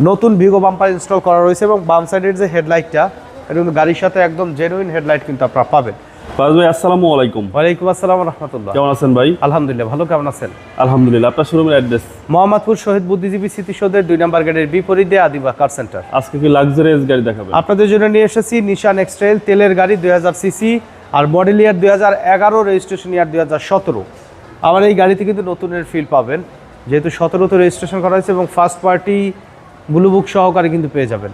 নতুন ভিগো bumper install করা রয়েছে এবং বাম সাইডের যে হেডলাইটটা এটা কিন্তু গাড়ির সাথে একদম জেনুইন হেডলাইট কিন্তু আপনারা পাবেন। ফারাজ ভাই আসসালামু আলাইকুম। ওয়ালাইকুম আসসালাম রাহমাতুল্লাহ। কেমন আছেন ভাই? আলহামদুলিল্লাহ ভালো, কেমন আছেন? আলহামদুলিল্লাহ। আপনার শোরুমের অ্যাড্রেস? মোহাম্মদপুর শহীদ বুদ্ধিজীবী স্মৃতিসৌধের 2 নম্বর গেটের বিপরীতে আদিবা কার সেন্টার। আজকে কি লাক্সারিয়াস গাড়ি দেখাবেন? আপনাদের জন্য নিয়ে এসেছি নিশান এক্সট্রেল তেলের গাড়ি 2000 সিসি আর মডেল ইয়ার 2011, রেজিস্ট্রেশন ইয়ার 2017। আমার এই গাড়িতে কিন্তু নতুনের ফিল পাবেন, যেহেতু 17তে রেজিস্ট্রেশন করা হয়েছে এবং ফার্স্ট পার্টি ব্লু বুক সহকারে কিন্তু পেয়ে যাবেন।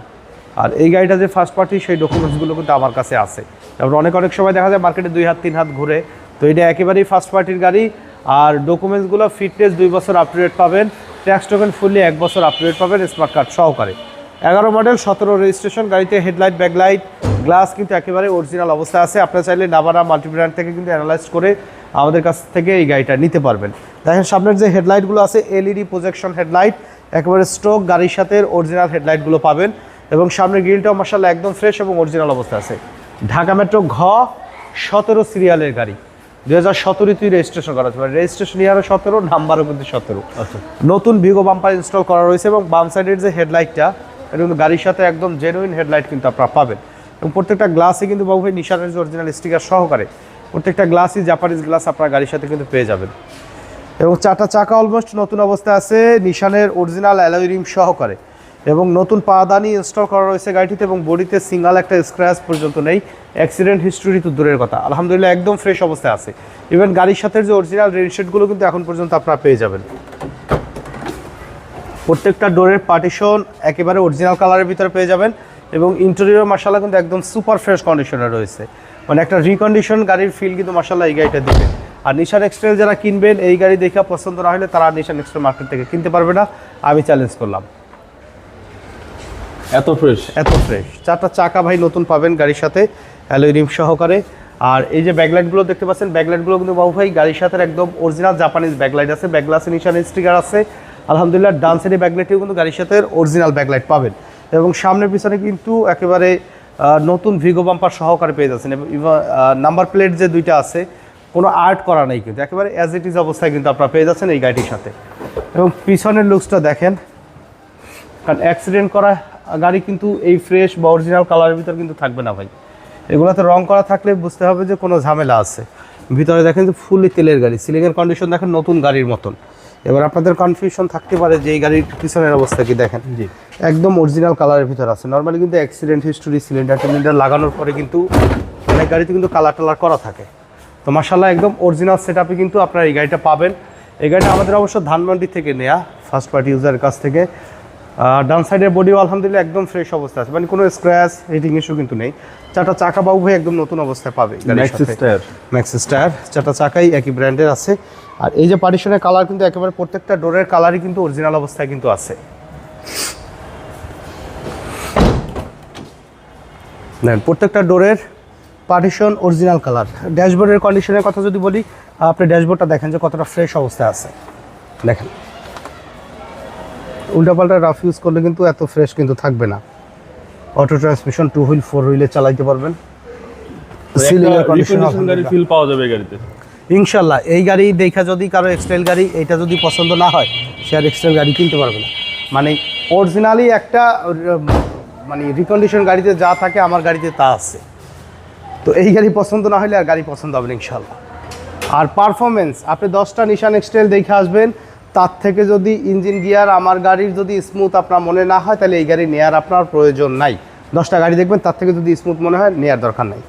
আর এই গাড়িটা যে ফার্স্ট পার্টি সেই ডকুমেন্টসগুলো কিন্তু আমার কাছে আছে। তারপর অনেক সময় দেখা যায় মার্কেটে 2 হাত 3 হাত ঘুরে, তো এটা একেবারেই ফার্স্ট পার্টির গাড়ি। আর ডকুমেন্টসগুলো ফিটনেস 2 বছর আপ টু ডেট পাবেন, ট্যাক্স টোকেন ফুললি 1 বছর আপ টু ডেট পাবেন স্মার্ট কার্ড সহকারে। 11 মডেল 17 রেজিস্ট্রেশন গাড়িতে হেডলাইট ব্যাকলাইট গ্লাস কিন্তু একেবারে অরিজিনাল অবস্থায় আছে। আপনারা চাইলে নাভারা মাল্টিব্র্যান্ড থেকে কিন্তু অ্যানালাইজ করে আমাদের কাছ থেকে এই গাড়িটা নিতে পারবেন। দেখেন সামনের যে হেডলাইটগুলো আছে এলইডি প্রজেকশন হেডলাইট, একেবারে স্ট্রোক গাড়ির সাথে অরিজিনাল হেডলাইটগুলো পাবেন এবং সামনের গ্রিলটাও মাশাআল্লাহ একদম ফ্রেশ এবং অরিজিনাল অবস্থায় আছে। ঢাকা মেট্রো ঘ 17 সিরিয়ালের গাড়ি, 2017 রেজিস্ট্রেশন করা আছে, রেজিস্ট্রেশন ইয়ারও 17, নাম্বারও কিন্তু 17। আচ্ছা, নতুন ভিগো বাম্পার ইনস্টল করা রয়েছে এবং বাম সাইডের যে হেডলাইটটা এটা কিন্তু গাড়ির সাথে একদম জেনুইন হেডলাইট কিন্তু আপনারা পাবেন এবং প্রত্যেকটা গ্লাসে কিন্তু বাবু ভাই নিশানের যে অরিজিনাল স্টিকার সহকারে প্রত্যেকটা গ্লাসই জাপানিজ গ্লাস আপনার গাড়ির সাথে কিন্তু পেয়ে যাবেন। এবং চারটা চাকা অলমোস্ট নতুন অবস্থায় আছে নিশানের অরিজিনাল অ্যালয় রিম সহকারে এবং নতুন পাদানি ইনস্টল করা রয়েছে গাড়িটিতে এবং বডিতে সিঙ্গেল একটা স্ক্র্যাচ পর্যন্ত নেই। অ্যাক্সিডেন্ট হিস্টোরি তো দূরের কথা, আলহামদুলিল্লাহ একদম ফ্রেশ অবস্থায় আছে। ইভেন গাড়ির সাথে যে অরিজিনাল রেনশেডগুলো কিন্তু এখন পর্যন্ত আপনারা পেয়ে যাবেন। প্রত্যেকটা ডোরের পার্টিশন একেবারে অরিজিনাল কালারের ভিতরে পেয়ে যাবেন এবং ইন্টেরিয়র মাশাআল্লাহ কিন্তু একদম সুপার ফ্রেশ কন্ডিশনে রয়েছে, মানে একটা রিকন্ডিশন গাড়ির ফিল কিন্তু মাশাআল্লাহ এই গাড়িটা দিবে। আর নিশান এক্সট্রেল যারা কিনবেন এই গাড়ি দেখে পছন্দ না হলে তারা নিশান এক্সট্রেল মার্কেট থেকে কিনতে পারবে না, আমি চ্যালেঞ্জ করলাম। এত ফ্রেশ, এত ফ্রেশ চারটা চাকা ভাই নতুন পাবেন গাড়ির সাথে অ্যালয় রিম সহকারে। আর এই যে ব্যাকলাইটগুলো দেখতে পাচ্ছেন, ব্যাকলাইটগুলো কিন্তু বাবু ভাই গাড়ির সাথে একদম অরিজিনাল জাপানিজ ব্যাকলাইট আছে, ব্যাকগ্লাসে নিশান স্টিকার আছে আলহামদুলিল্লাহ। ডান সাইডে ব্যাকলাইটেও কিন্তু গাড়ির সাথে অরিজিনাল ব্যাকলাইট পাবেন এবং সামনের পিছনে কিন্তু একেবারে নতুন ভিগো বাম্পার সহকারে পেয়ে যাচ্ছেন এবং নাম্বার প্লেট যে দুইটা আছে কোনো আর্ট করা নেই, কিন্তু একেবারে অ্যাজ ইট ইজ অবস্থায় কিন্তু আপনারা পেয়ে যাচ্ছেন এই গাড়িটির সাথে। এবং পিছনের লুকসটা দেখেন, কারণ অ্যাক্সিডেন্ট করা গাড়ি কিন্তু এই ফ্রেশ বা অরিজিনাল কালারের ভিতর কিন্তু থাকবে না ভাই, এগুলোতে রং করা থাকলে বুঝতে হবে যে কোনো ঝামেলা আছে। ভিতরে দেখেন যে ফুললি তেলের গাড়ি, সিলিংয়ের কন্ডিশন দেখেন নতুন গাড়ির মতন। এবার আপনাদের কনফিউশন থাকতে পারে যে এই গাড়ির পিছনের অবস্থা কি, দেখেন জি একদম অরিজিনাল কালারের ভিতর আছে। নর্মালি কিন্তু অ্যাক্সিডেন্ট হিস্টোরি সিলিন্ডার টিলিন্ডার লাগানোর পরে কিন্তু অনেক গাড়িতে কিন্তু কালার টালার করা থাকে, তো মাশাআল্লাহ একদম অরিজিনাল সেট আপে কিন্তু আপনারা এই গাড়িটা পাবেন। এই গাড়িটা আমাদের অবশ্য ধানমন্ডি থেকে নেয়া, ফার্স্ট পার্টি ইউজারের কাছ থেকে। ডান সাইডের বডিও আলহামদুলিল্লাহ একদম ফ্রেশ অবস্থা আছে, মানে কোনো স্ক্র্যাচ হিটিং ইস্যু কিন্তু নেই। চারটা চাকা বাবু ভাই একদম নতুন অবস্থায় পাবে, ম্যাক্সিস টায়ার চারটা চাকাই একই ব্র্যান্ডের আছে। আর এই যে পার্টিশনের কালার কিন্তু একেবারে প্রত্যেকটা ডোরের কালারই কিন্তু অরিজিনাল অবস্থায় কিন্তু আছে। প্রত্যেকটা ডোরের পার্টিশন অরিজিনাল কালার। ড্যাশবোর্ডের কন্ডিশনের কথা যদি বলি, আপনি ড্যাশবোর্ডটা দেখেন যে কতটা ফ্রেশ অবস্থায় আছে। দেখেন উল্টাপাল্টা রাফ ইউজ করলে কিন্তু এত ফ্রেশ কিন্তু থাকবে না। অটো ট্রান্সমিশন 2 হুইল 4 হুইলে চালাইতে পারবেন। সিলিংয়ের কন্ডিশন ফিল পাওয়া যাবে গাড়িতে ইনশাআল্লাহ। এই গাড়ি দেখা যদি কারো এক্সট্রেল গাড়ি এটা যদি পছন্দ না হয় সে আর এক্সট্রেল গাড়ি কিনতে পারবে না। মানে অরিজিনালি একটা মানে রিকন্ডিশন গাড়িতে যা থাকে আমার গাড়িতে তা আছে, তো এই গাড়ি পছন্দ না হলে আর গাড়ি পছন্দ হবে না ইনশাআল্লাহ। আর পারফরমেন্স আপনি 10টা নিশান এক্সট্রেল দেখে আসবেন, তার থেকে যদি ইঞ্জিন গিয়ার আমার গাড়ির যদি স্মুথ আপনার মনে না হয় তাহলে এই গাড়ি নেওয়ার আপনার প্রয়োজন নাই। 10টা গাড়ি দেখবেন তার থেকে যদি স্মুথ মনে হয় নেওয়ার দরকার নাই।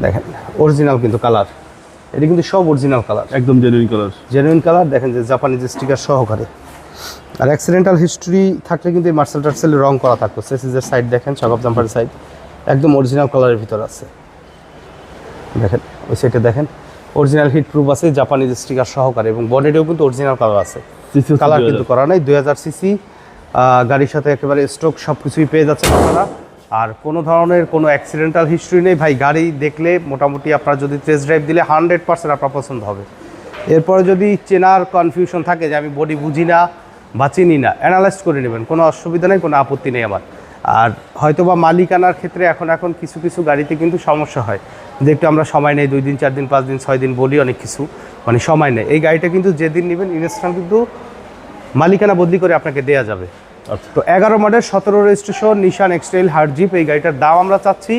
দেখেন অরিজিনাল কিন্তু কালার, এটা কিন্তু সব অরিজিনাল কালার, একদম জেনুইন কালার। দেখেন যে জাপানিজ স্টিকার সহকারে। আর অ্যাক্সিডেন্টাল হিস্ট্রি থাকলে কিন্তু এই মার্সেল টার্সেল রং করা থাকতো। সেসিসের সাইড দেখেন, শক অফ জাম্পারের সাইড একদম অরিজিনাল কালারের ভিতর আছে। দেখেন ওই সাইডে দেখেন অরিজিনাল হিট প্রুফ আছে জাপানিজ স্টিকার সহকারে এবং বডিতেও কিন্তু অরিজিনাল কালার আছে, কালার কিন্তু করা নাই। 2000 সিসি গাড়ির সাথে একেবারে স্ট্রোক সব কিছুই পেয়ে যাচ্ছে আপনারা। আর কোনো ধরনের কোনো অ্যাক্সিডেন্টাল হিস্ট্রি নেই ভাই। গাড়ি দেখলে মোটামুটি আপনারা যদি টেস্ট ড্রাইভ দিলে 100% আপনার পছন্দ হবে। এরপরে যদি চেনার কনফিউশন থাকে যে আমি বডি বুঝি না বা চিনি না, অ্যানালাইজ করে নেবেন, কোনো অসুবিধা নেই, কোনো আপত্তি নেই আমার। আর হয়তোবা মালিকানার ক্ষেত্রে এখন কিছু কিছু গাড়িতে কিন্তু সমস্যা হয় যে একটু আমরা সময় নেই, 2 দিন 4 দিন 5 দিন 6 দিন বলি অনেক কিছু, মানে সময় নেই। এই গাড়িটা কিন্তু যেদিন নেবেন ইনস্ট্যান্ট কিন্তু মালিকানা বদলি করে আপনাকে দেয়া যাবে। আচ্ছা। তো 11 মডেল 17 রেজিস্ট্রেশন নিশান এক্সটাইল হার্ড জিপ, এই গাড়িটার দাম আমরা চাচ্ছি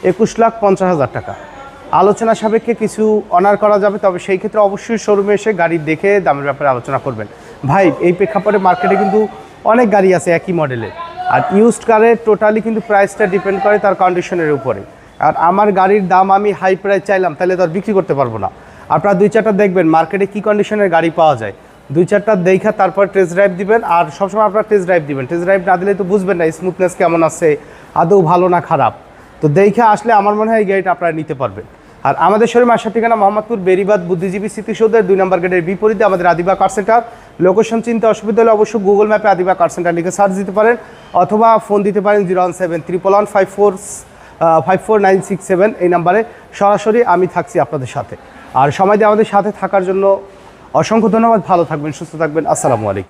21,50,000 টাকা। আলোচনা সাপেক্ষে কিছু অনার করা যাবে, তবে সেই ক্ষেত্রে অবশ্যই শোরুমে এসে গাড়ি দেখে দামের ব্যাপারে আলোচনা করবেন। ভাই এই প্রেক্ষাপটে মার্কেটে কিন্তু অনেক গাড়ি আছে একই মডেলের, আর ইউজড কারের টোটালি কিন্তু প্রাইসটা ডিপেন্ড করে তার কন্ডিশনের উপরে। আর আমার গাড়ির দাম আমি হাই প্রাইস চাইলাম তাহলে তো আর বিক্রি করতে পারবো না। আপনারা 2-4টা দেখবেন মার্কেটে কী কন্ডিশনের গাড়ি পাওয়া যায়, 2-4টা দেখা তারপর টেস্ট ড্রাইভ দিবেন। আর সবসময় আপনারা টেস্ট ড্রাইভ দিবেন, টেস্ট ড্রাইভ না দিলে তো বুঝবেন না স্মুথনেস কেমন আছে, আদৌ ভালো না খারাপ। তো দেখে আসলে আমার মনে হয় এই গাড়িটা আপনারা নিতে পারবেন। আর আমাদের শোরুমে আসার ঠিকানা মোহাম্মদপুর বেরিবাদ বুদ্ধিজীবী স্মৃতিসৌধের 2 নম্বর গেটের বিপরীতে আমাদের আদিবা কার সেন্টার। লোকেশন চিনতে অসুবিধা হলে অবশ্যই গুগল ম্যাপে আদিবা কার সেন্টার লিখে সার্চ দিতে পারেন, অথবা ফোন দিতে পারেন 017-111-54-967 এই নাম্বারে। সরাসরি আমি থাকছি আপনাদের সাথে। আর সময় দিয়ে আমাদের সাথে থাকার জন্য অসংখ্য ধন্যবাদ। ভালো থাকবেন, সুস্থ থাকবেন। আসসালামু আলাইকুম।